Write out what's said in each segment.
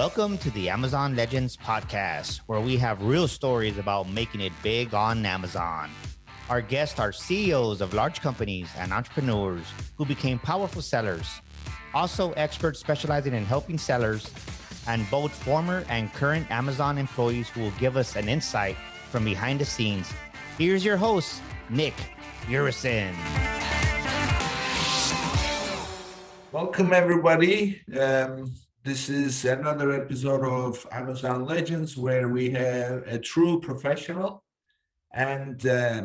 Welcome to the Amazon Legends podcast, where we have real stories about making it big on Amazon. Our guests are CEOs of large companies and entrepreneurs who became powerful sellers, also experts specializing in helping sellers, and both former and current Amazon employees who will give us an insight from behind the scenes. Here's your host, Nick Urison. Welcome, everybody. This is another episode of Amazon Legends, where we have a true professional. And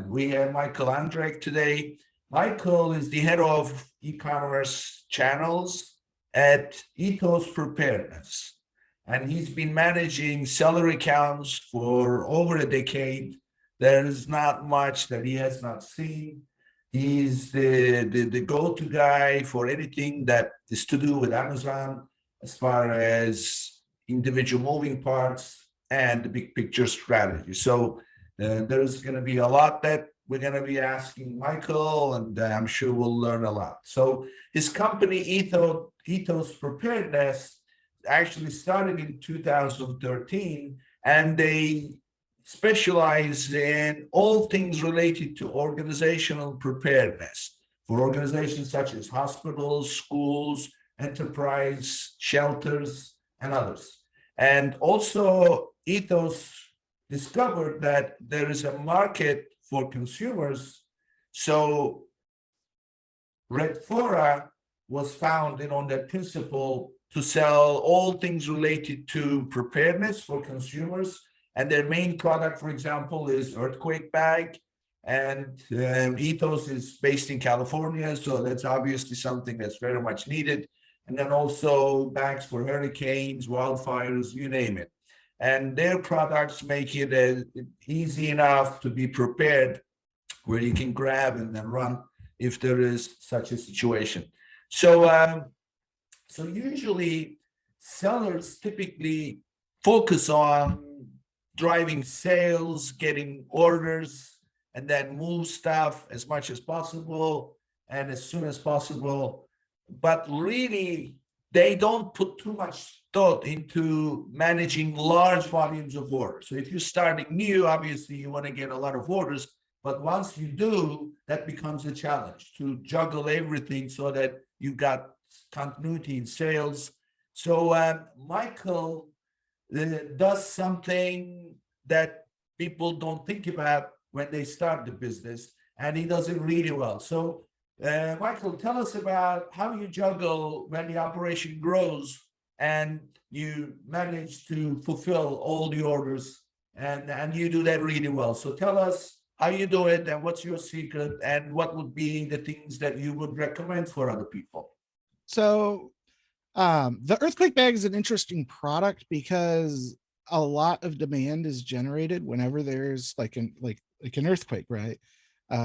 we have Michael Anderegg today. Michael is the head of e-commerce channels at Ethos Preparedness. And he's been managing seller accounts for over a decade. There is not much that he has not seen. He's the go-to guy for anything that is to do with Amazon, as far as individual moving parts and the big picture strategy. So there's going to be a lot that we're going to be asking Michael, and I'm sure we'll learn a lot. So his company, Ethos Preparedness, actually started in 2013, and they specialize in all things related to organizational preparedness for organizations such as hospitals, schools, enterprise, shelters, and others. And also, Ethos discovered that there is a market for consumers. So Red Fora was founded on that principle to sell all things related to preparedness for consumers. And their main product, for example, is earthquake bag. And Ethos is based in California, so that's obviously something that's very much needed. And then also bags for hurricanes, wildfires, you name it. And their products make it easy enough to be prepared, where you can grab and then run if there is such a situation. So, so usually sellers typically focus on driving sales, getting orders, and then move stuff as much as possible and as soon as possible. But really, they don't put too much thought into managing large volumes of orders. So if you're starting new, obviously you want to get a lot of orders, but once you do, that becomes a challenge to juggle everything so that you've got continuity in sales. So Michael does something that people don't think about when they start the business, and he does it really well. So Michael, tell us about how you juggle when the operation grows and you manage to fulfill all the orders, and you do that really well. So tell us how you do it, and what's your secret, and what would be the things that you would recommend for other people. So the earthquake bag is an interesting product because a lot of demand is generated whenever there's like an earthquake, right?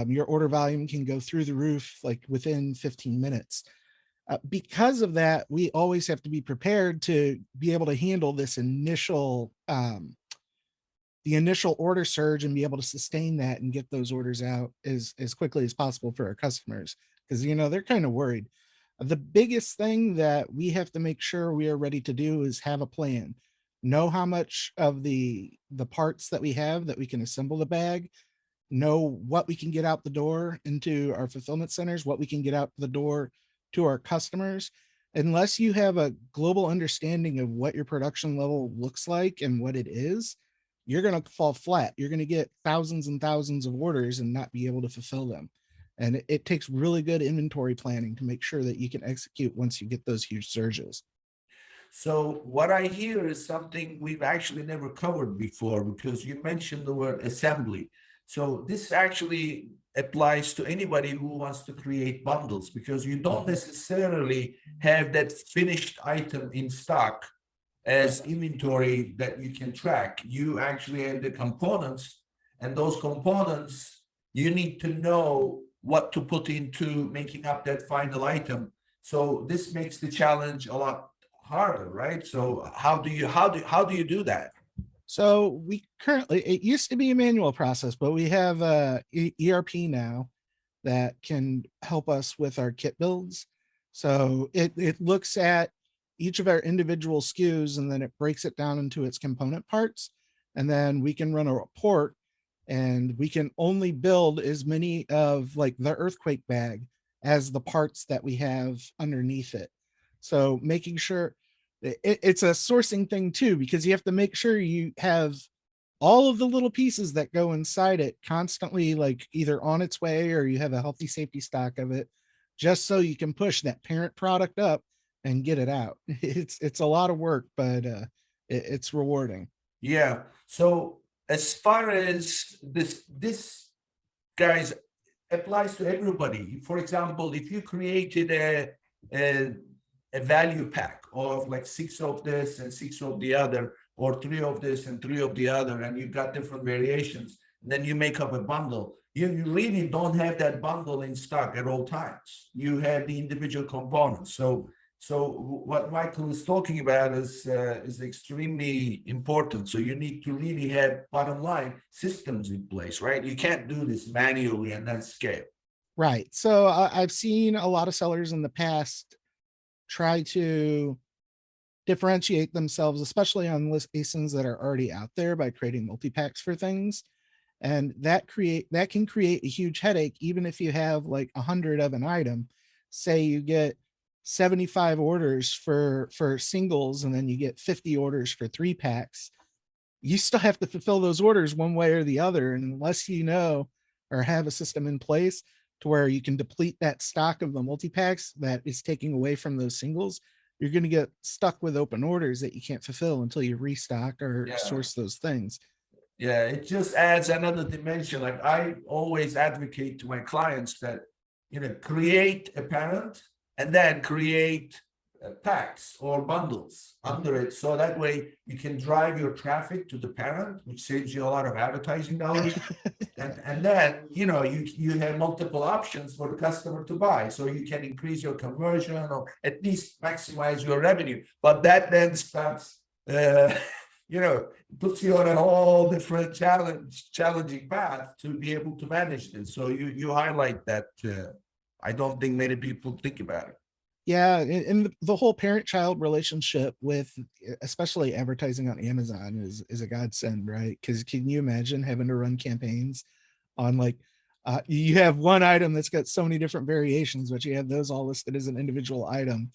Your order volume can go through the roof like within 15 minutes. Because of that, we always have to be prepared to be able to handle this initial order surge and be able to sustain that and get those orders out as quickly as possible for our customers, because they're kind of worried. The biggest thing that we have to make sure we are ready to do is have a plan. Know how much of the parts that we have that we can assemble the bag, know what we can get out the door into our fulfillment centers, what we can get out the door to our customers. Unless you have a global understanding of what your production level looks like and what it is, you're going to fall flat. You're going to get thousands and thousands of orders and not be able to fulfill them. And it takes really good inventory planning to make sure that you can execute once you get those huge surges. So what I hear is something we've actually never covered before, because you mentioned the word assembly. So this actually applies to anybody who wants to create bundles, because you don't necessarily have that finished item in stock as inventory that you can track. You actually have the components, and those components, you need to know what to put into making up that final item. So this makes the challenge a lot harder, right? So how do you do that? So we currently, it used to be a manual process, but we have a ERP now that can help us with our kit builds. So it looks at each of our individual SKUs, and then it breaks it down into its component parts. And then we can run a report, and we can only build as many of like the earthquake bag as the parts that we have underneath it. So making sure it's a sourcing thing too, because you have to make sure you have all of the little pieces that go inside it constantly, like either on its way, or you have a healthy safety stock of it, just so you can push that parent product up and get it out. It's a lot of work, but it's rewarding. Yeah. So as far as this guys applies to everybody. For example, if you created a a value pack of like 6 of this and 6 of the other, or 3 of this and 3 of the other, and you've got different variations, then you make up a bundle. You really don't have that bundle in stock at all times. You have the individual components. So what Michael is talking about is extremely important. So you need to really have, bottom line, systems in place, right? You can't do this manually and then scale. Right. So I've seen a lot of sellers in the past try to differentiate themselves, especially on list ASINs that are already out there, by creating multi-packs for things. And that can create a huge headache, even if you have like 100 of an item. Say you get 75 orders for singles, and then you get 50 orders for 3-packs. You still have to fulfill those orders one way or the other. And unless you know or have a system in place to where you can deplete that stock of the multi-packs that is taking away from those singles, you're going to get stuck with open orders that you can't fulfill until you restock or source those things. Yeah, it just adds another dimension. Like I always advocate to my clients that, create a parent and then create packs or bundles under it. So that way you can drive your traffic to the parent, which saves you a lot of advertising dollars. and then, you have multiple options for the customer to buy. So you can increase your conversion or at least maximize your revenue. But that then starts, puts you on a whole different challenging path to be able to manage this. So you highlight that. I don't think many people think about it. Yeah, and the whole parent-child relationship with especially advertising on Amazon is a godsend, right? Because can you imagine having to run campaigns on like you have one item that's got so many different variations, but you have those all listed as an individual item.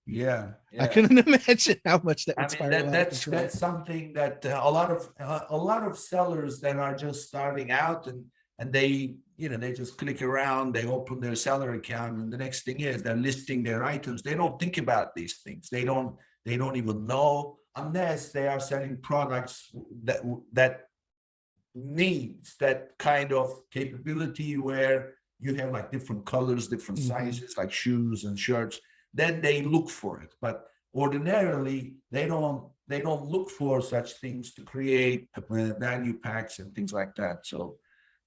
Yeah. I couldn't imagine how much that would spiral out of that's control. something that a lot of sellers that are just starting out and they they just click around, they open their seller account, and the next thing is they're listing their items. They don't think about these things. They don't even know, unless they are selling products that needs that kind of capability where you have like different colors, different sizes, like shoes and shirts. Then they look for it. But ordinarily, they don't look for such things to create value packs and things like that. So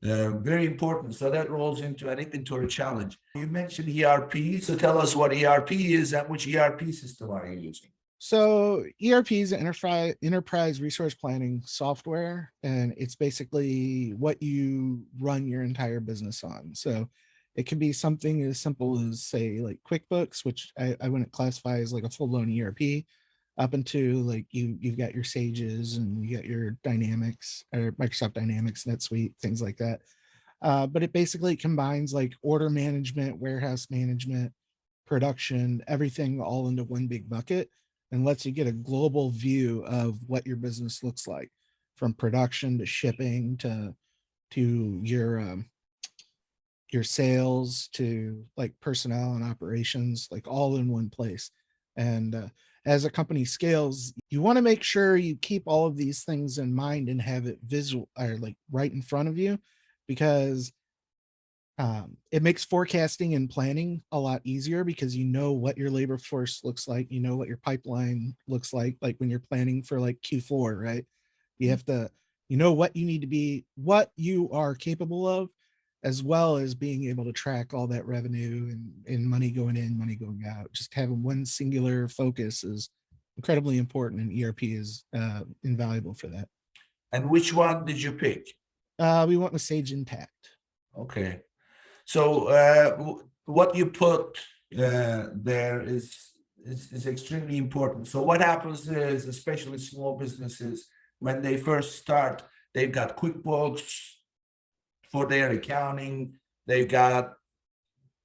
very important. So that rolls into an inventory challenge. You mentioned ERP. So tell us what ERP is and which ERP system are you using? So ERP is an enterprise resource planning software, and it's basically what you run your entire business on. So it can be something as simple as, say, like QuickBooks, which I wouldn't classify as like a full-blown ERP, up into like you've got your Sages and you got your Dynamics or Microsoft Dynamics, NetSuite, things like that. But it basically combines like order management, warehouse management, production, everything all into one big bucket, and lets you get a global view of what your business looks like, from production to shipping to your sales to like personnel and operations, like all in one place. And as a company scales, you want to make sure you keep all of these things in mind and have it visual or like right in front of you, because it makes forecasting and planning a lot easier, because you know what your labor force looks like, you know what your pipeline looks like when you're planning for like Q4, right? You have to, what you need to be, what you are capable of, as well as being able to track all that revenue and money going in, money going out. Just having one singular focus is incredibly important, and ERP is invaluable for that. And which one did you pick? We went with Sage Intact. Okay. So what you put there is is extremely important. So what happens is, especially small businesses, when they first start, they've got QuickBooks for their accounting, they've got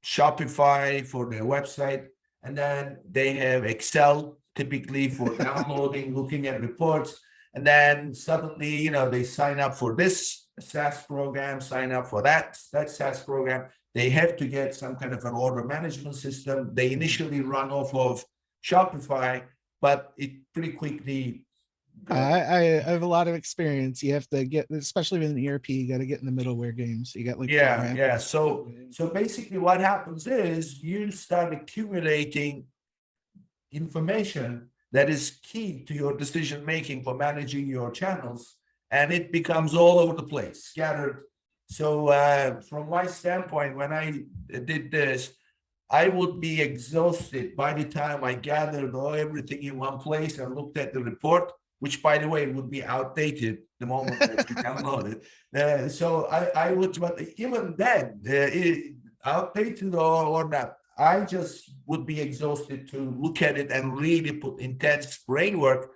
Shopify for their website, and then they have Excel typically for downloading, looking at reports, and then suddenly, they sign up for this SaaS program, sign up for that SaaS program. They have to get some kind of an order management system. They initially run off of Shopify, but it pretty quickly. I have a lot of experience. You have to get, especially with an ERP, you got to get in the middleware game. So you got like Yeah. So basically, what happens is you start accumulating information that is key to your decision making for managing your channels, and it becomes all over the place, scattered. So from my standpoint, when I did this, I would be exhausted by the time I gathered everything in one place and looked at the report, which, by the way, would be outdated the moment that you download it. So I would, but even then, outdated or not, I just would be exhausted to look at it and really put intense brain work,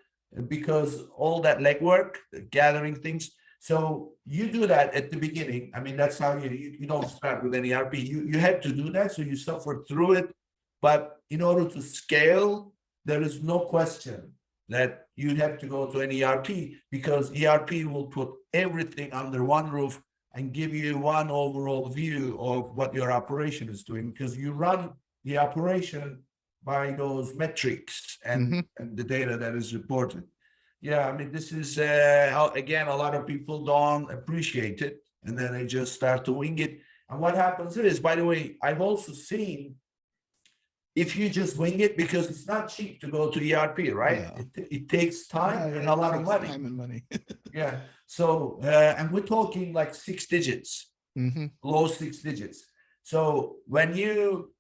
because all that legwork, gathering things. So you do that at the beginning. I mean, that's how you don't start with an ERP. You had to do that, so you suffered through it. But in order to scale, there is no question that you have to go to an ERP, because ERP will put everything under one roof and give you one overall view of what your operation is doing, because you run the operation by those metrics and the data that is reported. Yeah, I mean, this is, again, a lot of people don't appreciate it, and then they just start to wing it. And what happens is, by the way, I've also seen, if you just wing it, because it's not cheap to go to ERP, right? Yeah. It takes time and a lot of money. Time and money. Yeah. So, and we're talking like 6 digits, low 6 digits. So when you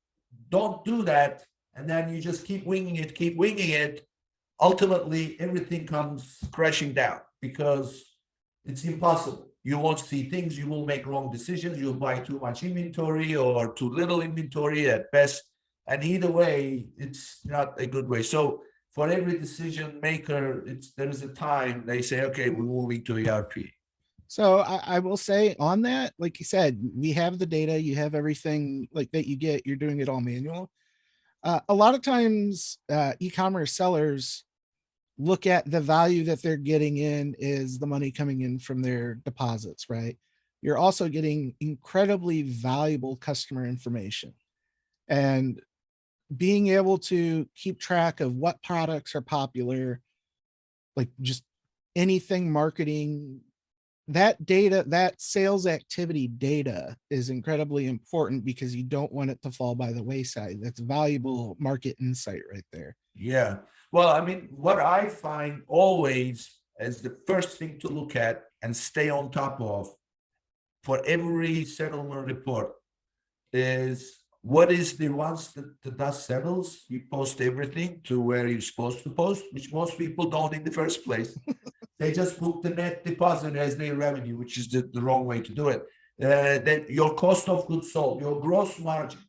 don't do that, and then you just keep winging it, ultimately everything comes crashing down, because it's impossible. You won't see things, you will make wrong decisions, you'll buy too much inventory or too little inventory at best. And either way, it's not a good way. So for every decision maker, there is a time they say, okay, we're moving to ERP. So I will say on that, like you said, we have the data, you have everything like that you get, you're doing it all manual. A lot of times e-commerce sellers look at the value that they're getting in is the money coming in from their deposits, right? You're also getting incredibly valuable customer information, and being able to keep track of what products are popular, like just anything marketing, that data, that sales activity data is incredibly important, because you don't want it to fall by the wayside. That's valuable market insight right there. Yeah. Well, I mean, what I find always as the first thing to look at and stay on top of for every settlement report is, what is the, once the dust settles, you post everything to where you're supposed to post, which most people don't in the first place. They just book the net deposit as their revenue, which is the wrong way to do it. That your cost of goods sold, your gross margin,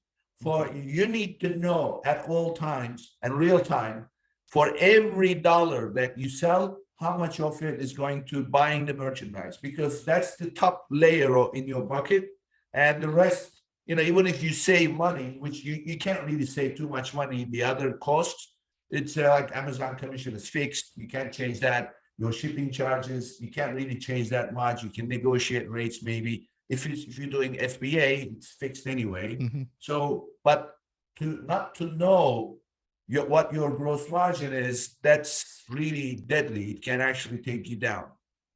you need to know at all times and real time, for every dollar that you sell, how much of it is going to buying the merchandise, because that's the top layer in your bucket, and the rest, even if you save money, which you can't really save too much money in the other costs. It's like Amazon commission is fixed. You can't change that. Your shipping charges, you can't really change that much. You can negotiate rates maybe. If you're doing FBA, it's fixed anyway. So, but not to know what your gross margin is, that's really deadly. It can actually take you down.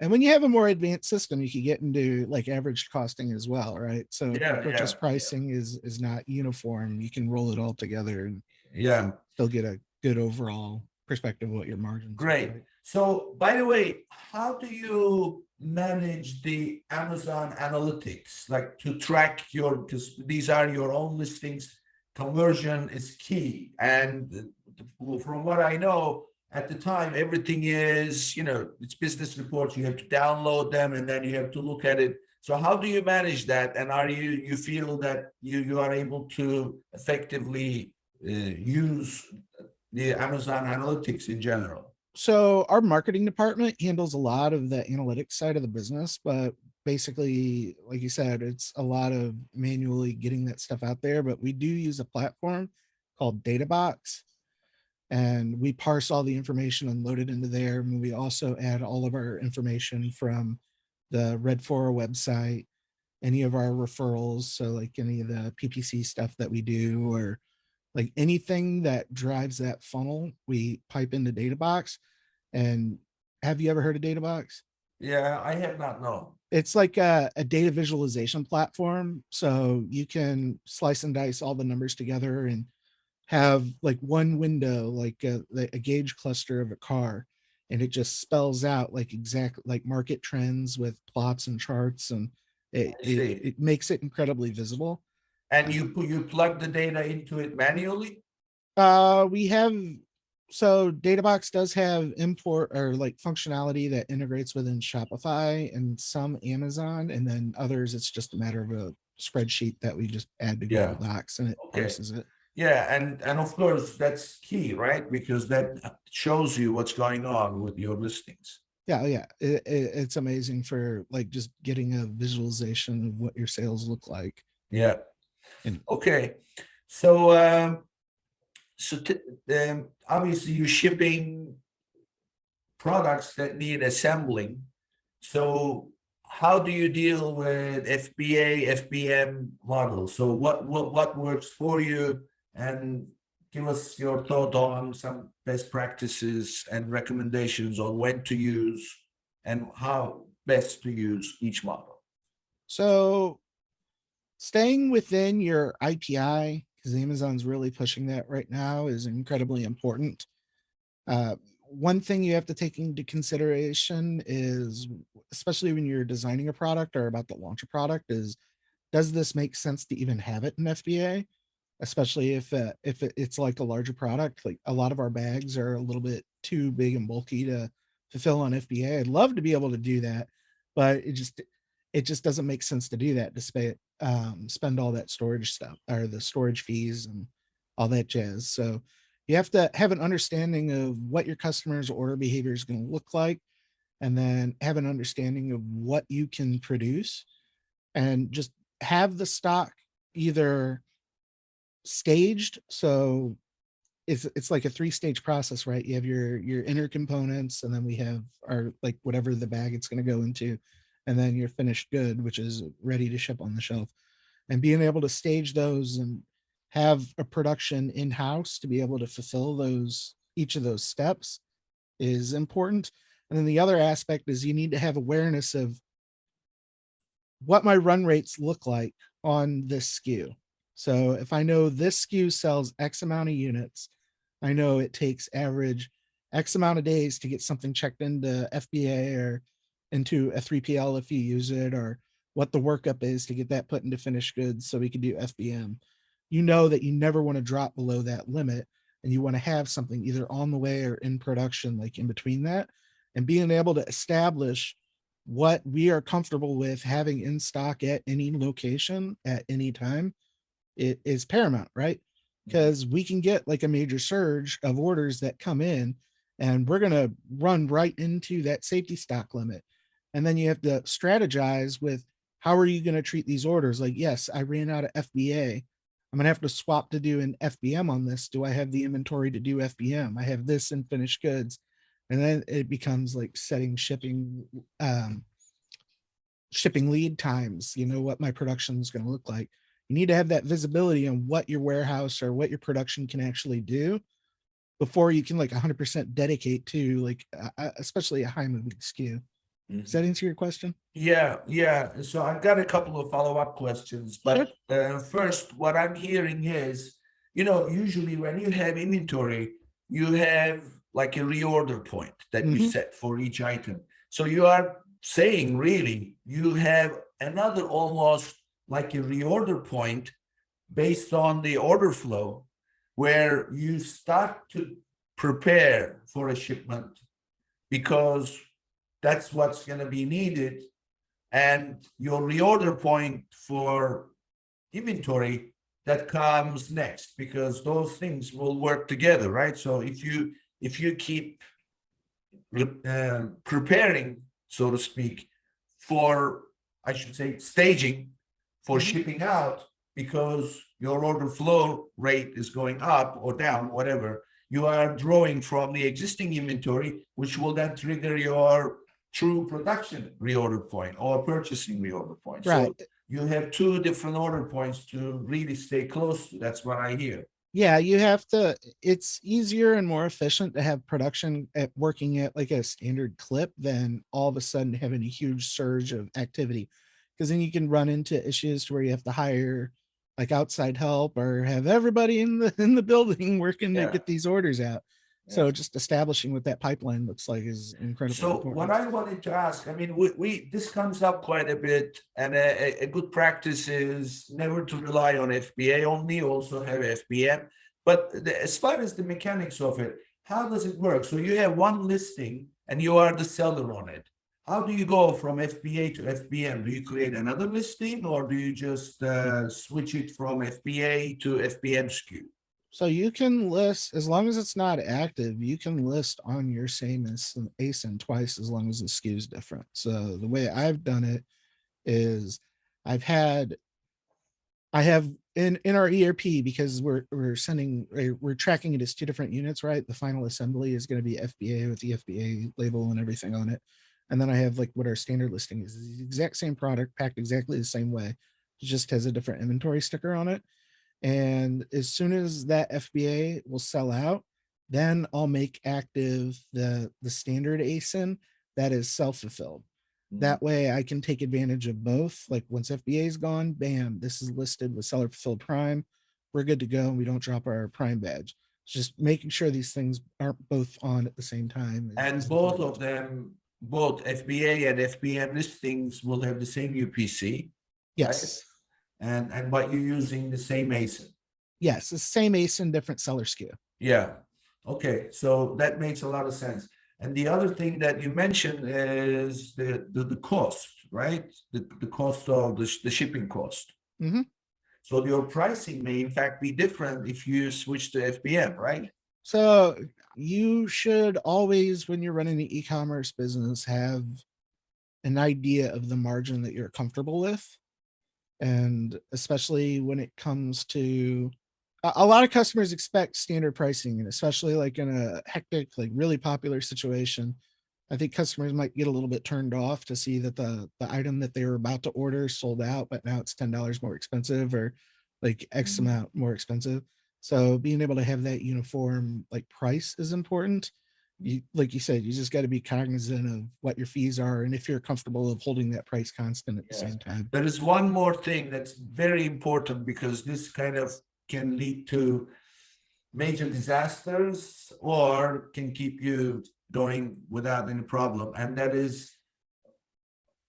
And when you have a more advanced system, you can get into like average costing as well, right? So purchase pricing is not uniform. You can roll it all together and still get a good overall perspective of what your margins are. Great. Right? So by the way, how do you manage the Amazon analytics, like to track because these are your own listings, conversion is key. And from what I know, at the time, everything is, it's business reports. You have to download them and then you have to look at it. So how do you manage that? And are you feel that you are able to effectively use the Amazon Analytics in general? So our marketing department handles a lot of the analytics side of the business, but basically, like you said, it's a lot of manually getting that stuff out there. But we do use a platform called DataBox, and we parse all the information and load it into there. And we also add all of our information from the Red4 website, any of our referrals. So like any of the PPC stuff that we do, or like anything that drives that funnel, we pipe into DataBox. And have you ever heard of DataBox? Yeah, I have not known. It's like a data visualization platform. So you can slice and dice all the numbers together and have like one window, like a gauge cluster of a car. And it just spells out like exact like market trends with plots and charts. And I see. it makes it incredibly visible. And you plug the data into it manually? We have, so DataBox does have import or like functionality that integrates within Shopify and some Amazon, and then others it's just a matter of a spreadsheet that we just add to Yeah. Google Docs and it Okay. parses it. Yeah, and of course that's key, right? Because that shows you what's going on with your listings. Yeah, it's amazing for like just getting a visualization of what your sales look like. Yeah. And Okay. So obviously you're shipping products that need assembling. So how do you deal with Fba Fbm models? So what works for you, and give us your thought on some best practices and recommendations on when to use and how best to use each model. so staying within your IPI, because Amazon's really pushing that right now, is incredibly important. One thing you have to take into consideration is, especially when you're designing a product or about to launch a product, is does this make sense to even have it in FBA? Especially if it's like a larger product. Like a lot of our bags are a little bit too big and bulky to fulfill on FBA. I'd love to be able to do that, but it just doesn't make sense to do that, to spend all that storage stuff or the storage fees and all that jazz. So you have to have an understanding of what your customers' order behavior is going to look like, and then have an understanding of what you can produce, and just have the stock either staged. So it's like a 3-stage process, right? You have your inner components, and then we have our like whatever the bag it's going to go into, and then your finished good, which is ready to ship on the shelf. And being able to stage those and have a production in-house to be able to fulfill those, each of those steps, is important. And then the other aspect is you need to have awareness of what my run rates look like on this SKU. So if I know this SKU sells X amount of units, I know it takes average X amount of days to get something checked into FBA or into a 3PL if you use it, or what the workup is to get that put into finished goods so we can do FBM. You know that you never want to drop below that limit, and you want to have something either on the way or in production, like in between that, and being able to establish what we are comfortable with having in stock at any location at any time, it is paramount, right? Because we can get like a major surge of orders that come in, and we're going to run right into that safety stock limit. And then you have to strategize with how are you going to treat these orders? Like, yes, I ran out of FBA. I'm going to have to swap to do an FBM on this. Do I have the inventory to do FBM? I have this in finished goods. And then it becomes like setting shipping lead times, you know, what my production is going to look like. You need to have that visibility on what your warehouse or what your production can actually do before you can like 100% dedicate to like, especially a high moving SKU. Does that answer your question? Yeah. So I've got a couple of follow-up questions, but first, what I'm hearing is, usually when you have inventory, you have like a reorder point that you set for each item. So you are saying really you have another almost like a reorder point based on the order flow, where you start to prepare for a shipment because that's what's going to be needed. And your reorder point for inventory, that comes next, because those things will work together, right? So if you keep preparing, so to speak, for, I should say, staging for shipping out, because your order flow rate is going up or down, whatever, you are drawing from the existing inventory, which will then trigger your true production reorder point or purchasing reorder point. Right. So you have two different order points to really stay close to. That's what I hear. Yeah, you have to, it's easier and more efficient to have production at working at like a standard clip than all of a sudden having a huge surge of activity. Because then you can run into issues to where you have to hire like outside help or have everybody in the building working to get these orders out. So just establishing what that pipeline looks like is incredibly So important. what I wanted to ask, I mean, we this comes up quite a bit, and a good practice is never to rely on FBA only, also have FBM. But as far as the mechanics of it, how does it work? So you have one listing and you are the seller on it. How do you go from FBA to FBM? Do you create another listing, or do you just switch it from FBA to FBM SKU? So you can list, as long as it's not active, you can list on your same ASIN twice as long as the SKU is different. So the way I've done it is I have in our ERP, because we're tracking it as two different units, right? The final assembly is going to be FBA with the FBA label and everything on it. And then I have like what our standard listing is the exact same product packed exactly the same way. It just has a different inventory sticker on it. And as soon as that FBA will sell out, then I'll make active the standard ASIN that is self-fulfilled. That way I can take advantage of both. Like once FBA is gone, bam, this is listed with seller fulfilled prime. We're good to go. We don't drop our prime badge. It's just making sure these things aren't both on at the same time. And both of them, both FBA and FBM listings will have the same UPC. Yes. Right? And but you're using the same ASIN. Yes, the same ASIN, different seller SKU. Yeah. Okay. So that makes a lot of sense. And the other thing that you mentioned is the cost, right? The cost of the shipping cost. So your pricing may in fact be different if you switch to FBM, right? So you should always, when you're running the e-commerce business, have an idea of the margin that you're comfortable with. And especially when it comes to a lot of customers expect standard pricing, and especially like in a hectic, like really popular situation, I think customers might get a little bit turned off to see that the item that they were about to order sold out, but now it's $10 more expensive or like X amount more expensive. So being able to have that uniform like price is important. You, like you said, you just got to be cognizant of what your fees are and if you're comfortable of holding that price constant at the same time. There is one more thing that's very important, because this kind of can lead to major disasters or can keep you going without any problem. And that is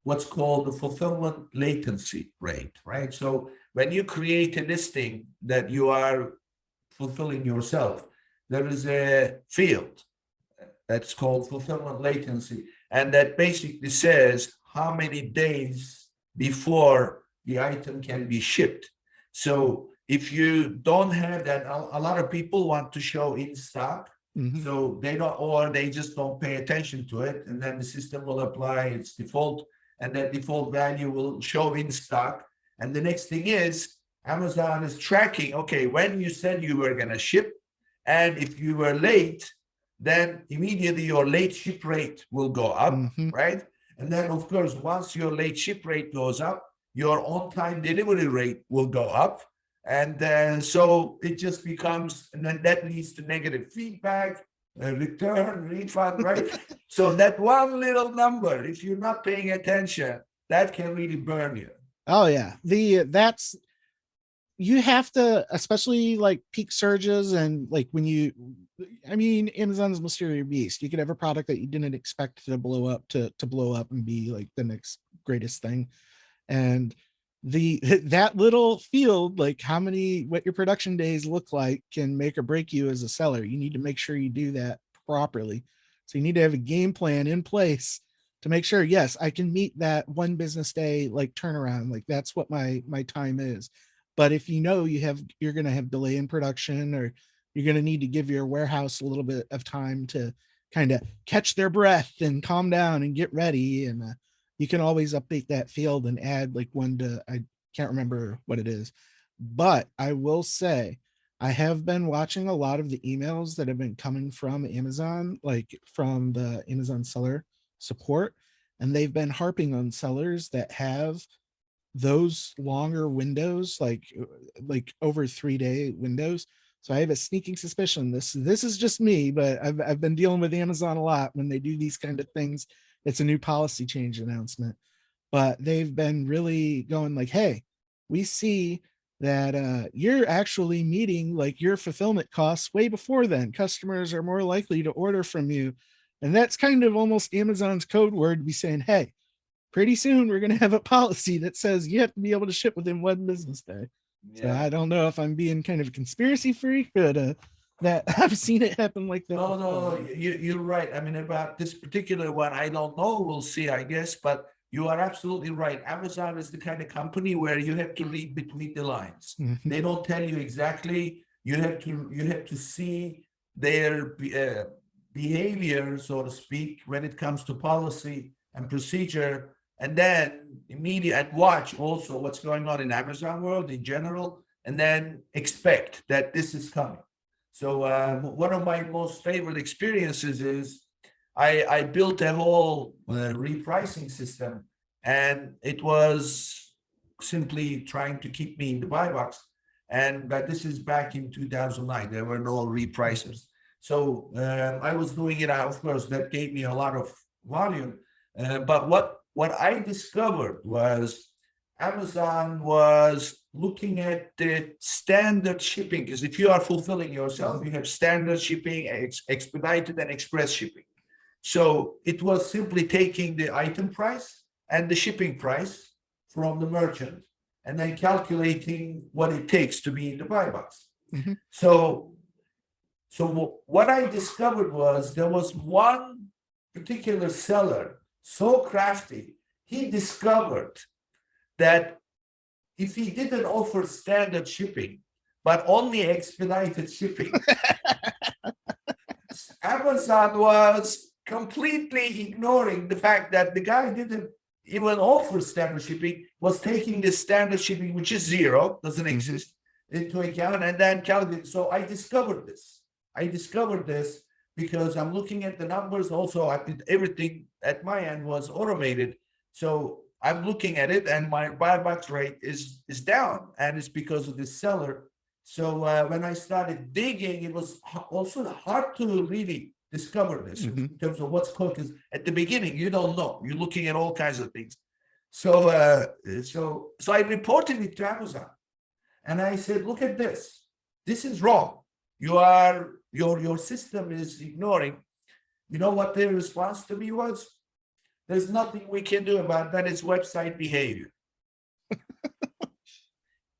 what's called the fulfillment latency rate, right? So when you create a listing that you are fulfilling yourself, there is a field that's called fulfillment latency. And that basically says how many days before the item can be shipped. So if you don't have that, a lot of people want to show in stock. So they don't, or they just don't pay attention to it. And then the system will apply its default, and that default value will show in stock. And the next thing is Amazon is tracking, okay, when you said you were going to ship, and if you were late, then immediately your late ship rate will go up, right? And then, of course, once your late ship rate goes up, your on-time delivery rate will go up. And then so it just becomes, and then that leads to negative feedback, return, refund, right? So that one little number, if you're not paying attention, that can really burn you. Oh yeah. You have to, especially like peak surges and like when Amazon's mysterious beast. You could have a product that you didn't expect to blow up and be like the next greatest thing. And that little field, like what your production days look like, can make or break you as a seller. You need to make sure you do that properly. So you need to have a game plan in place to make sure, yes, I can meet that one business day like turnaround. Like that's what my time is. But if you know you're going to have delay in production, or you're going to need to give your warehouse a little bit of time to kind of catch their breath and calm down and get ready. And you can always update that field and add like one to, I can't remember what it is. But I will say, I have been watching a lot of the emails that have been coming from Amazon, like from the Amazon seller support, and they've been harping on sellers that have those longer windows, like over 3-day windows. So I have a sneaking suspicion this is just me, but I've been dealing with Amazon a lot when they do these kind of things. It's a new policy change announcement, but they've been really going like, hey, we see that you're actually meeting like your fulfillment costs way before then. Customers are more likely to order from you. And that's kind of almost Amazon's code word to be saying, hey, pretty soon we're going to have a policy that says you have to be able to ship within 1 business day. So Yeah. I don't know if I'm being kind of a conspiracy freak, but that I've seen it happen like that. No, you're right. I mean, about this particular one, I don't know. We'll see, I guess. But you are absolutely right. Amazon is the kind of company where you have to read between the lines. Mhm. They don't tell you exactly. You have to see their behavior, so to speak, when it comes to policy and procedure, and then immediate watch also what's going on in Amazon world in general, and then expect that this is coming. So one of my most favorite experiences is I built a whole repricing system, and it was simply trying to keep me in the buy box. But this is back in 2009. There were no repricers. So I was doing it. Of course, that gave me a lot of volume. But what I discovered was Amazon was looking at the standard shipping, because if you are fulfilling yourself, you have standard shipping, expedited, and express shipping. So it was simply taking the item price and the shipping price from the merchant and then calculating what it takes to be in the buy box. Mhm. So what I discovered was there was one particular seller, so crafty, he discovered that if he didn't offer standard shipping, but only expedited shipping, Amazon was completely ignoring the fact that the guy didn't even offer standard shipping, was taking the standard shipping, which is zero, doesn't exist, into account, and then calculating. So I discovered this. Because I'm looking at the numbers. Also, I did everything at my end was automated. So I'm looking at it, and my buy box rate is down, and it's because of this seller. So when I started digging, it was also hard to really discover this in terms of what's called. Because at the beginning, you don't know. You're looking at all kinds of things. So I reported it to Amazon, and I said, "Look at this. This is wrong. Your system is ignoring." You know what their response to me was? There's nothing we can do about that. It's website behavior.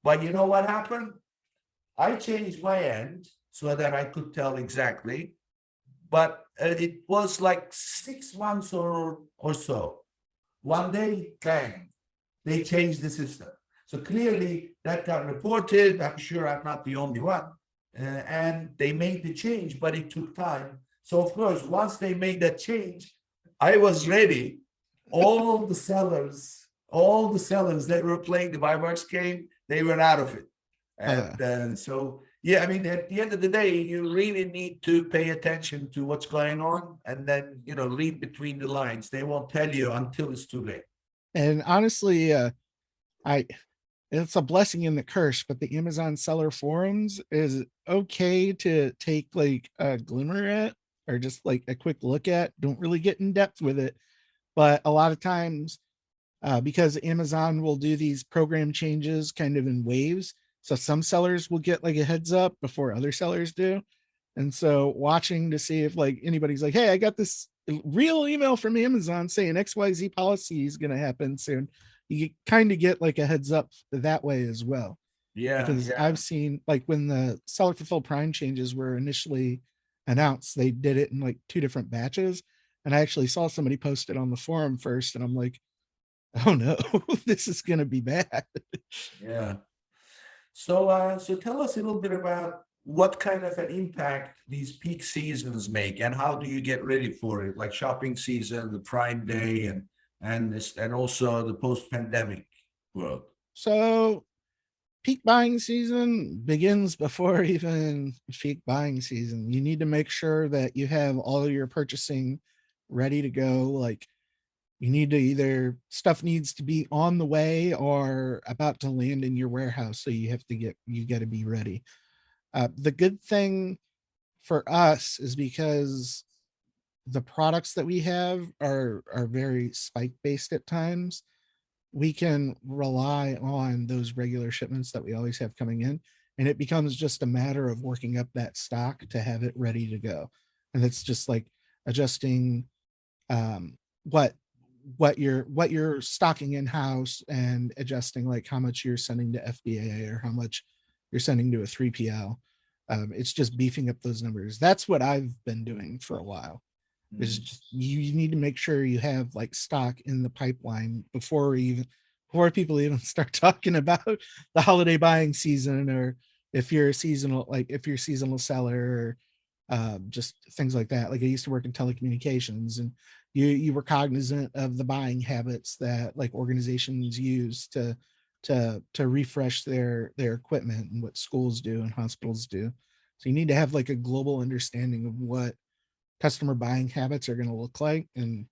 But you know what happened? I changed my end so that I could tell exactly. But it was like 6 months or so. One day, bang, they changed the system. So clearly that got reported. I'm sure I'm not the only one. And they made the change, but it took time. So of course, once they made that change, I was ready. All the sellers that were playing the buy box game, they were out of it. And so, yeah, I mean, at the end of the day, you really need to pay attention to what's going on, and then, read between the lines. They won't tell you until it's too late. And honestly, it's a blessing and the curse, but the Amazon seller forums is okay to take like a glimmer at, or just like a quick look at. Don't really get in depth with it. But a lot of times, because Amazon will do these program changes kind of in waves, so some sellers will get like a heads up before other sellers do. And so watching to see if like anybody's like, hey, I got this real email from Amazon saying XYZ policy is going to happen soon. You kind of get like a heads up that way as well. Yeah. Because I've seen like when the seller fulfilled prime changes were initially announced, they did it in like 2 different batches. And I actually saw somebody post it on the forum first, and I'm like, oh no, this is going to be bad. Yeah. So tell us a little bit about what kind of an impact these peak seasons make, and how do you get ready for it, like shopping season, the Prime Day, and also the post-pandemic world. So peak buying season begins before even peak buying season. You need to make sure that you have all of your purchasing ready to go. Like, you need to either stuff needs to be on the way or about to land in your warehouse. So you got to be ready. The good thing for us is because the products that we have are very spike based at times, we can rely on those regular shipments that we always have coming in, and it becomes just a matter of working up that stock to have it ready to go. And it's just like adjusting um what what you're stocking in house, and adjusting like how much you're sending to FBA or how much you're sending to a 3PL. It's just beefing up those numbers. That's what I've been doing for a while. Is just, you need to make sure you have like stock in the pipeline before people even start talking about the holiday buying season, or if you're a seasonal seller, or just things like that. Like, I used to work in telecommunications, and you were cognizant of the buying habits that like organizations use to refresh their equipment, and what schools do and hospitals do. So you need to have like a global understanding of what customer buying habits are going to look like. And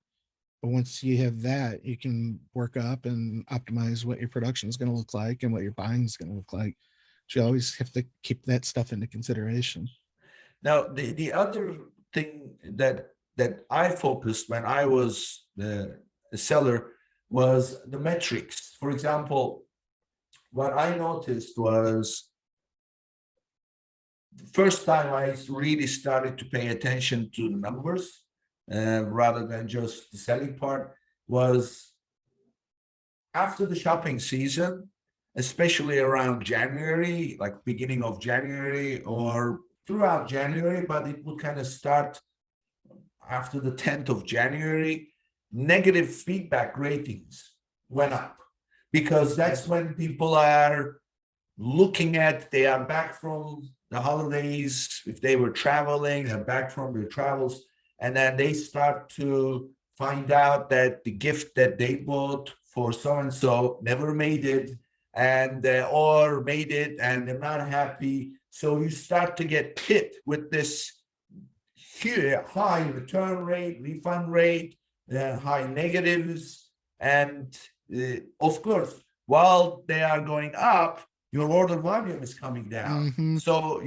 once you have that, you can work up and optimize what your production is going to look like and what your buying is going to look like. But you always have to keep that stuff into consideration. Now, the other thing that I focused when I was the seller was the metrics. For example, what I noticed was the first time I really started to pay attention to the numbers rather than just the selling part was after the shopping season, especially around January, like beginning of January or throughout January, but it would kind of start after the 10th of January, negative feedback ratings went up, because that's when people are looking at, they are back from the holidays, if they were traveling, they're back from their travels, and then they start to find out that the gift that they bought for so and so never made it, and or made it and they're not happy. So you start to get hit with this high return rate, refund rate, high negatives, and of course, while they are going up, your order volume is coming down. Mhm. So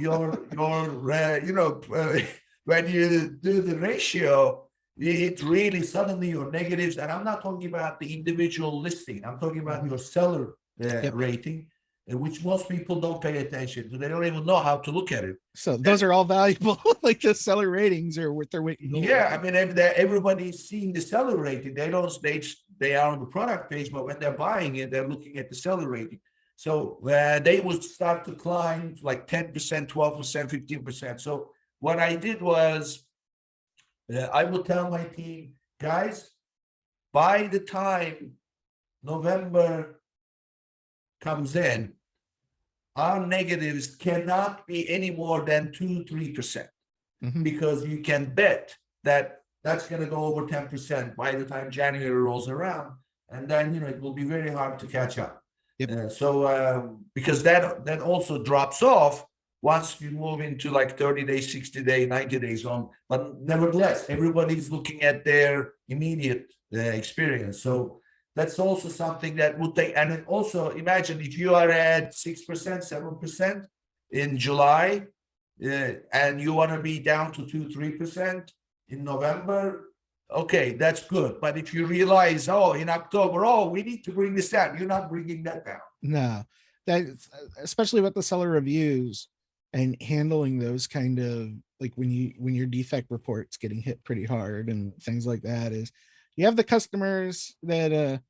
when you do the ratio, it really suddenly your negatives, and I'm not talking about the individual listing, I'm talking about your seller Yep. rating, which most people don't pay attention to. They don't even know how to look at it. So those are all valuable. Like, the seller ratings are worth their weight in gold. Yeah, I mean, everybody's seeing the seller rating. They don't they are on the product page, but when they're buying it, they're looking at the seller rating. So they would start to climb to like 10%, 12%, 15%. So what I did was I would tell my team, guys, by the time November comes in, our negatives cannot be any more than 2-3%. Mhm. Because you can bet that that's going to go over 10% by the time January rolls around, and then it will be very hard to catch up. Yep. Because that also drops off once you move into like 30 days, 60 days, 90 days on. But nevertheless, everybody's looking at their immediate experience. So that's also something that would take. And then also imagine if you are at 6%, 7% in July, and you want to be down to 2-3% in November, okay, that's good. But if you realize, in October, we need to bring this down, you're not bringing that down. No, that's especially with the seller reviews and handling those kind of, like, when your defect reports getting hit pretty hard and things like that, is you have the customers that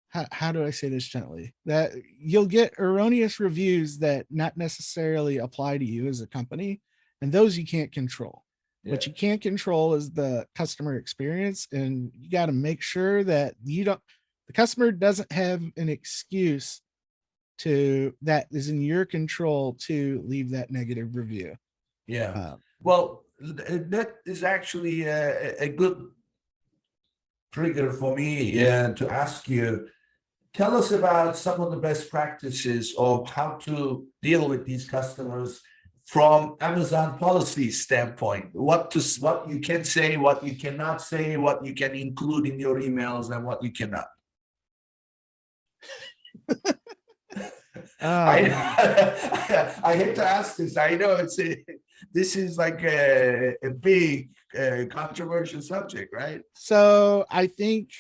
how do I say this gently, that you'll get erroneous reviews that not necessarily apply to you as a company, and those you can't control. What you can't control is the customer experience, and you got to make sure that the customer doesn't have an excuse that is in your control to leave that negative review. Yeah. Well, that is actually a good trigger for me to ask you. Tell us about some of the best practices of how to deal with these customers from Amazon policy standpoint. What you can say, what you cannot say, what you can include in your emails, and what you cannot. I hate to ask this. I know this is like a big controversial subject, right? So I think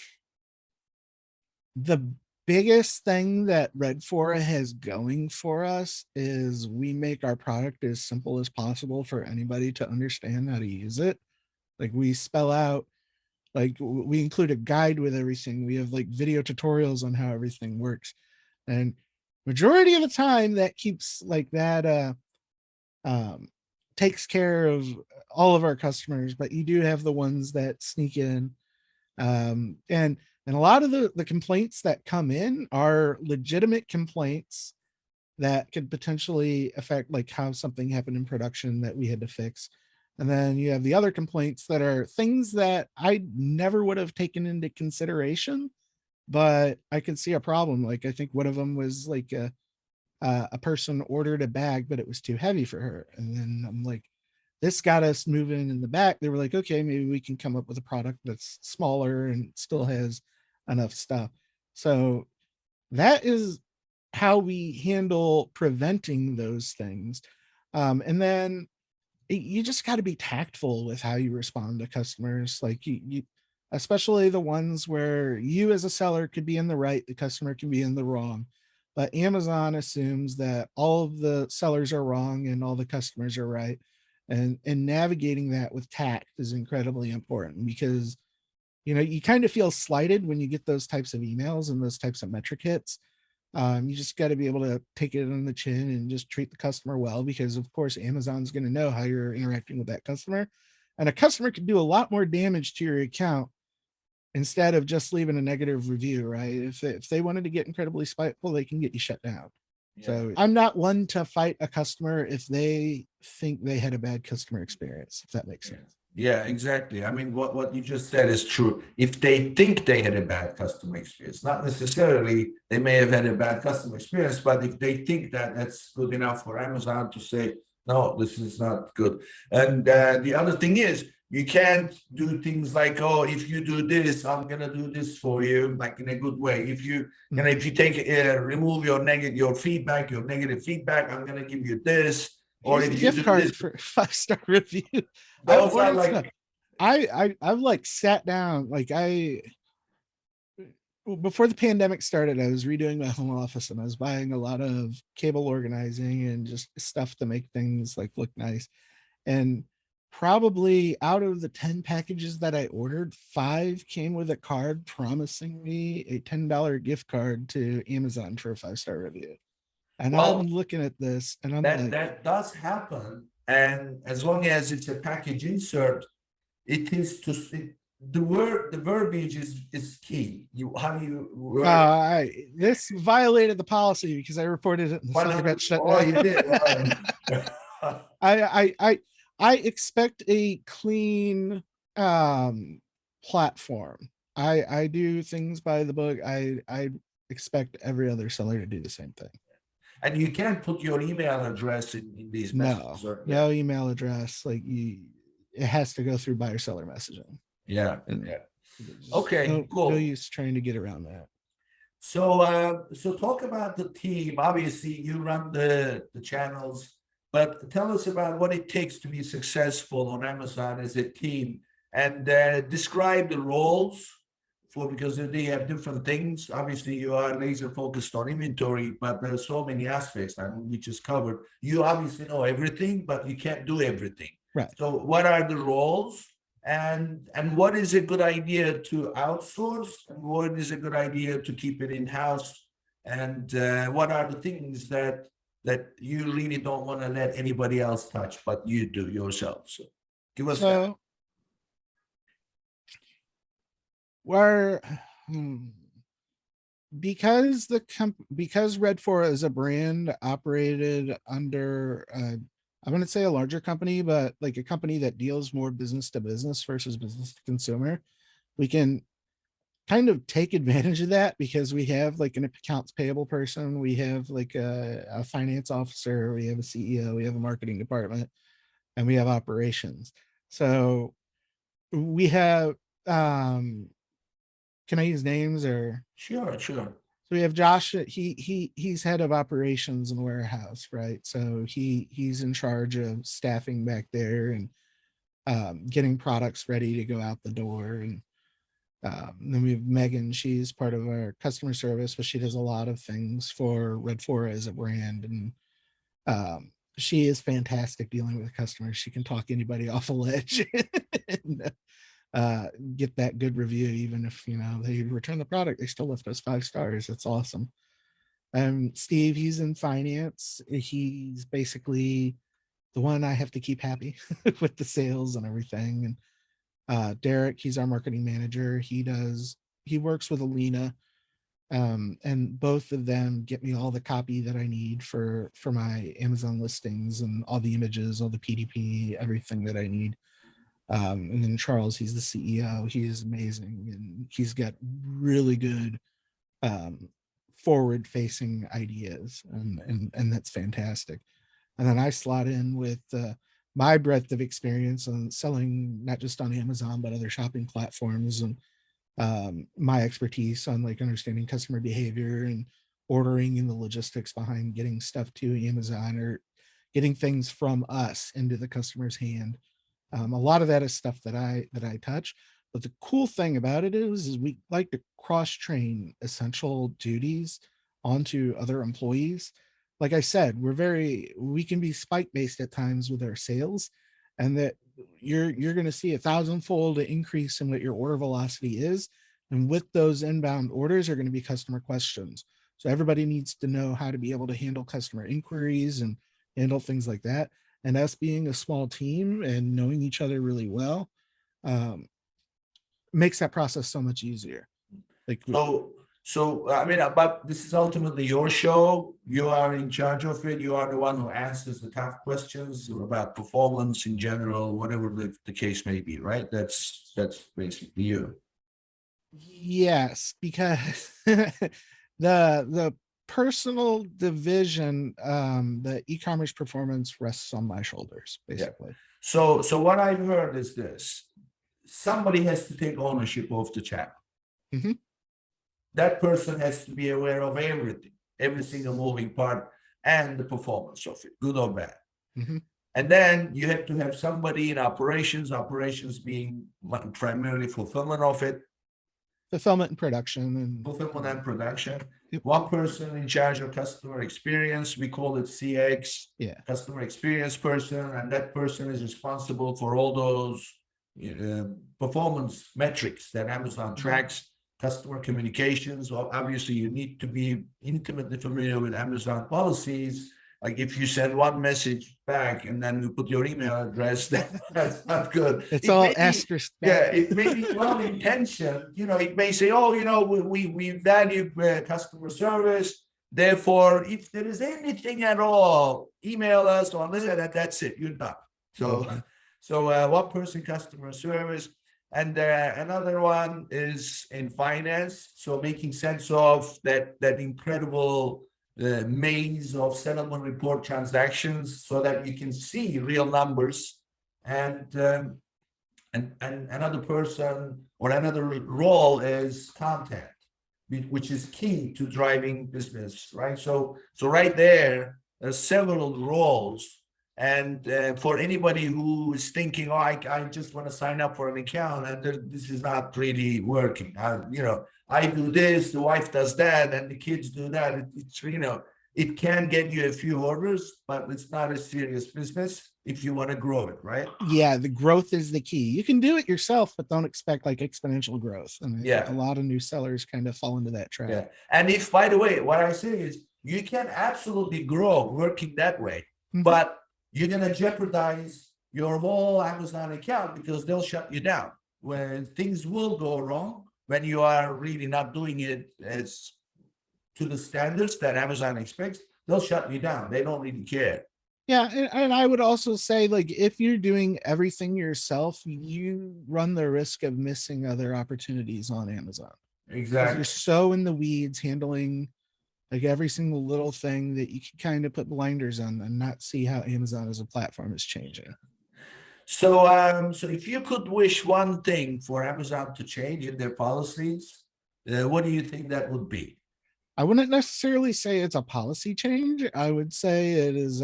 the biggest thing that Red Fora has going for us is we make our product as simple as possible for anybody to understand how to use it. Like we spell out, like we include a guide with everything. We have like video tutorials on how everything works. And majority of the time that keeps like that takes care of all of our customers, but you do have the ones that sneak in. And a lot of the complaints that come in are legitimate complaints that could potentially affect like how something happened in production that we had to fix. And then you have the other complaints that are things that I never would have taken into consideration, but I could see a problem. Like I think one of them was like a person ordered a bag, but it was too heavy for her. And then I'm like, this got us moving in the back. They were like, okay, maybe we can come up with a product that's smaller and still has enough stuff. So that is how we handle preventing those things. And then you just got to be tactful with how you respond to customers. Like you, especially the ones where you as a seller could be in the right, the customer can be in the wrong. But Amazon assumes that all of the sellers are wrong and all the customers are right. And navigating that with tact is incredibly important because, you know, you kind of feel slighted when you get those types of emails and those types of metric hits. You just got to be able to take it on the chin and just treat the customer well, because of course, Amazon's going to know how you're interacting with that customer, and a customer can do a lot more damage to your account instead of just leaving a negative review, right? If they wanted to get incredibly spiteful, they can get you shut down. Yeah. So I'm not one to fight a customer if they think they had a bad customer experience, if that makes sense. Yeah, exactly. I mean, what you just said is true. If they think they had a bad customer experience, not necessarily they may have had a bad customer experience, but if they think that that's good enough for Amazon to say, no, this is not good. And the other thing is, you can't do things like, oh, if you do this, I'm gonna do this for you, like in a good way. If you, you know, if you take remove your negative feedback, I'm gonna give you this. Or Here's if a you gift do card this, for 5-star review. those are like, I've like sat down, like before the pandemic started, I was redoing my home office and I was buying a lot of cable organizing and just stuff to make things like look nice. And probably out of the 10 packages that I ordered, 5 came with a card promising me a $10 gift card to Amazon for a 5-star review. And well, I'm looking at this and I'm that that does happen. And as long as it's a package insert, it is the verbiage is key. How you word. this violated the policy because I reported it and the seller got shut down. You did. I expect a clean platform. I do things by the book. I expect every other seller to do the same thing. And you can't put your email address in these messages. No email address. Like it has to go through buyer seller messaging. Yeah. Okay, cool. No use trying to get around that. So so talk about the team. Obviously, you run the channels, but tell us about what it takes to be successful on Amazon as a team, and describe the roles because they have different things. Obviously, you are laser focused on inventory, but there's so many aspects that we just covered. You obviously know everything, but you can't do everything. Right. So what are the roles, and what is a good idea to outsource, and what is a good idea to keep it in-house, and what are the things that you really don't want to let anybody else touch, but you do yourself? So give us that. because because Red 4 is a brand operated under I wouldn't say a larger company, but like a company that deals more business to business versus business to consumer, we can kind of take advantage of that because we have like an accounts payable person, we have like a finance officer, we have a CEO, we have a marketing department, and we have operations. So we have can I use names or? Sure. So we have Josh. He's head of operations and warehouse, right? So he's in charge of staffing back there and getting products ready to go out the door. And then we have Megan. She's part of our customer service, but she does a lot of things for Red 4 as a brand, and she is fantastic dealing with customers. She can talk anybody off a ledge. And, get that good review, even if they return the product, they still left us 5 stars. That's awesome. Steve, he's in finance. He's basically the one I have to keep happy with the sales and everything. And Derek, he's our marketing manager. He works with Alina, and both of them get me all the copy that I need for my Amazon listings and all the images, all the PDP, everything that I need. And then Charles, he's the CEO. He is amazing, and he's got really good forward-facing ideas, and that's fantastic. And then I slot in with my breadth of experience on selling not just on Amazon but other shopping platforms, and my expertise on like understanding customer behavior and ordering and the logistics behind getting stuff to Amazon or getting things from us into the customer's hand. A lot of that is stuff that I touch, but the cool thing about it is we like to cross train essential duties onto other employees. Like I said, we can be spike based at times with our sales, and that you're going to see 1,000-fold increase in what your order velocity is. And with those inbound orders are going to be customer questions. So everybody needs to know how to be able to handle customer inquiries and handle things like that. And us being a small team and knowing each other really well makes that process so much easier. Like, So I mean, but this is ultimately your show. You are in charge of it. You are the one who answers the tough questions about performance in general, whatever the case may be, right? That's basically you. yes, because the personal division, the e-commerce performance rests on my shoulders, basically. So what I've heard is this: somebody has to take ownership of the channel. Mm-hmm. That person has to be aware of everything, every single moving part, and the performance of it, good or bad. Mm-hmm. And then you have to have somebody in operations being primarily fulfillment of it. Fulfillment and production. Yep. One person in charge of customer experience. We call it CX, customer experience person, and that person is responsible for all those performance metrics that Amazon tracks. Customer communications. Well, obviously, you need to be intimately familiar with Amazon policies. Like if you send one message back and then you put your email address, that's not good. It's all asterisk. Yeah, it may be well intentioned. It may say, we value customer service. Therefore, if there is anything at all, email us or listen. That's it. You're done. So one person customer service. And another one is in finance, so making sense of that incredible maze of settlement report transactions, so that you can see real numbers. And another person or another role is content, which is key to driving business, right? So right there, there's several roles. And for anybody who is thinking, I just want to sign up for an account, and this is not really working. I do this, the wife does that, and the kids do that. It can get you a few orders, but it's not a serious business if you want to grow it, right? Yeah, the growth is the key. You can do it yourself, but don't expect like exponential growth. And I think a lot of new sellers kind of fall into that trap. Yeah. And if, by the way, what I say is you can absolutely grow working that way, but you're going to jeopardize your whole Amazon account because they'll shut you down. When things will go wrong, when you are really not doing it as to the standards that Amazon expects, they'll shut you down. They don't really care. Yeah, and I would also say, like, if you're doing everything yourself, you run the risk of missing other opportunities on Amazon. Because Exactly. you're so in the weeds handling like every single little thing that you can kind of put blinders on and not see how Amazon as a platform is changing. So if you could wish one thing for Amazon to change in their policies, what do you think that would be? I wouldn't necessarily say it's a policy change. I would say it is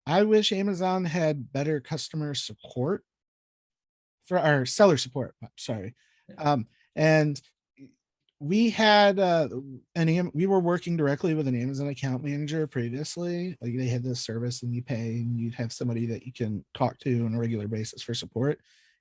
I wish Amazon had better customer support for our seller support. Sorry. And we had we were working directly with an Amazon account manager previously. Like, they had this service and you pay and you'd have somebody that you can talk to on a regular basis for support.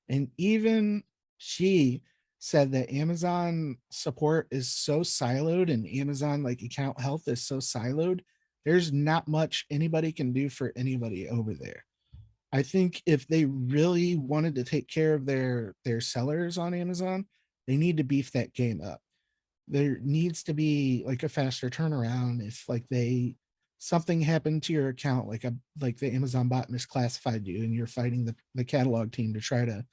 And even she said that Amazon support is so siloed and Amazon like account health is so siloed, there's not much anybody can do for anybody over there. I think if they really wanted to take care of their sellers on Amazon, they need to beef that game up. There needs to be like a faster turnaround if like something happened to your account, like the Amazon bot misclassified you and you're fighting the catalog team to try to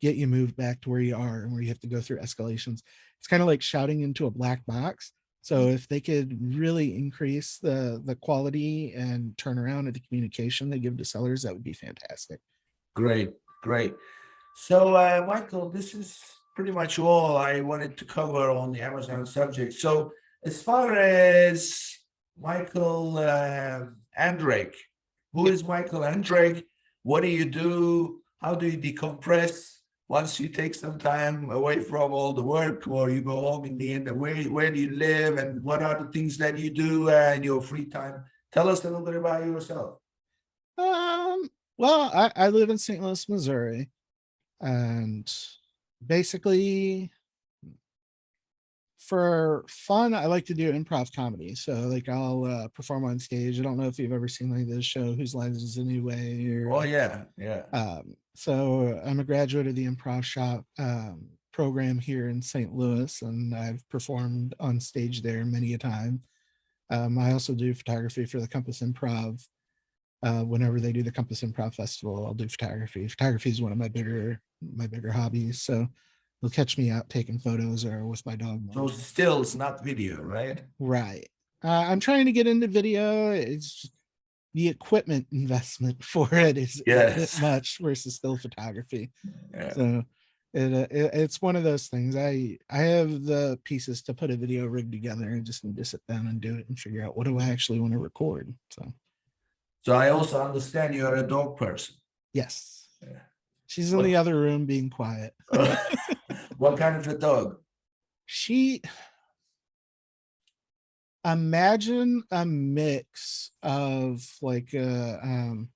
get you moved back to where you are and where you have to go through escalations. It's kind of like shouting into a black box. So if they could really increase the quality and turnaround of the communication they give to sellers, that would be fantastic. Great, great. So, Michael, this is pretty much all I wanted to cover on the Amazon subject. So, as far as Michael Anderegg, who is Michael Anderegg? What do you do? How do you decompress once you take some time away from all the work, or you go home in the end? Where do you live, and what are the things that you do in your free time? Tell us a little bit about yourself. Well, I live in St. Louis, Missouri, and basically for fun, I like to do improv comedy. So like I'll perform on stage. I don't know if you've ever seen like this show, Whose Lines Is the New Way? Or, Oh yeah. so I'm a graduate of the improv shop program here in St. Louis, and I've performed on stage there many a time. I also do photography for the Compass Improv. Whenever they do the Compass Improv Festival, I'll do photography. Photography is one of my bigger hobbies. So you'll catch me out taking photos or with my dog. So stills, not video, right? Right. I'm trying to get into video. It's just the equipment investment for it is a bit much versus still photography. Yeah. So it's one of those things. I have the pieces to put a video rig together and just need to sit down and do it and figure out what do I actually want to record. So I also understand you're a dog person. Yes. Yeah. She's in the other room being quiet. What kind of a dog? Imagine a mix of like a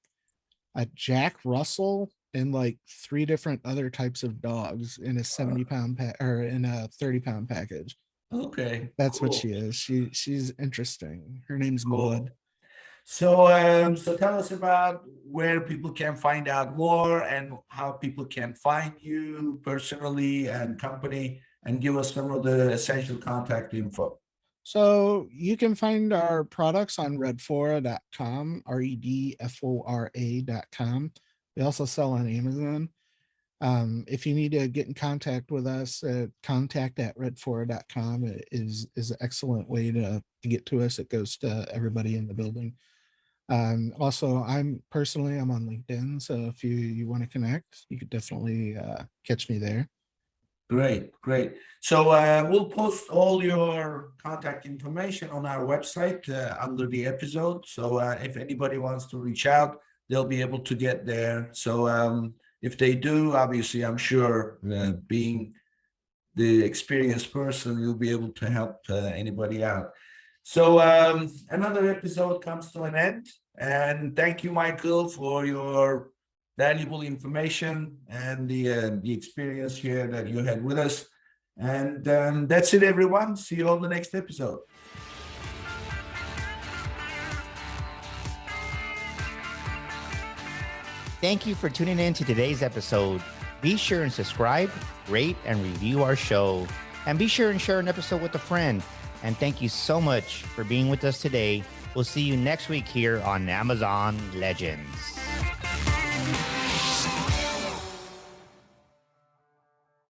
Jack Russell and like 3 different other types of dogs in a 70-pound or in a 30-pound package. Okay. That's cool. What she is. She's interesting. Her name's Maud. So, so tell us about where people can find out more and how people can find you personally and company, and give us some of the essential contact info. So you can find our products on redfora.com, redfora.com. We also sell on Amazon. If you need to get in contact with us, contact@redfora.com is an excellent way to get to us. It goes to everybody in the building. Also, I'm on LinkedIn, so if you want to connect, you could definitely catch me there. Great. So we'll post all your contact information on our website under the episode. So if anybody wants to reach out, they'll be able to get there. So if they do, obviously, I'm sure being the experienced person, you'll be able to help anybody out. So another episode comes to an end, and thank you, Michael, for your valuable information and the experience here that you had with us. And that's it, everyone. See you on the next episode. Thank you for tuning in to today's episode. Be sure and subscribe, rate, and review our show. And be sure and share an episode with a friend. And thank you so much for being with us today. We'll see you next week here on Amazon Legends.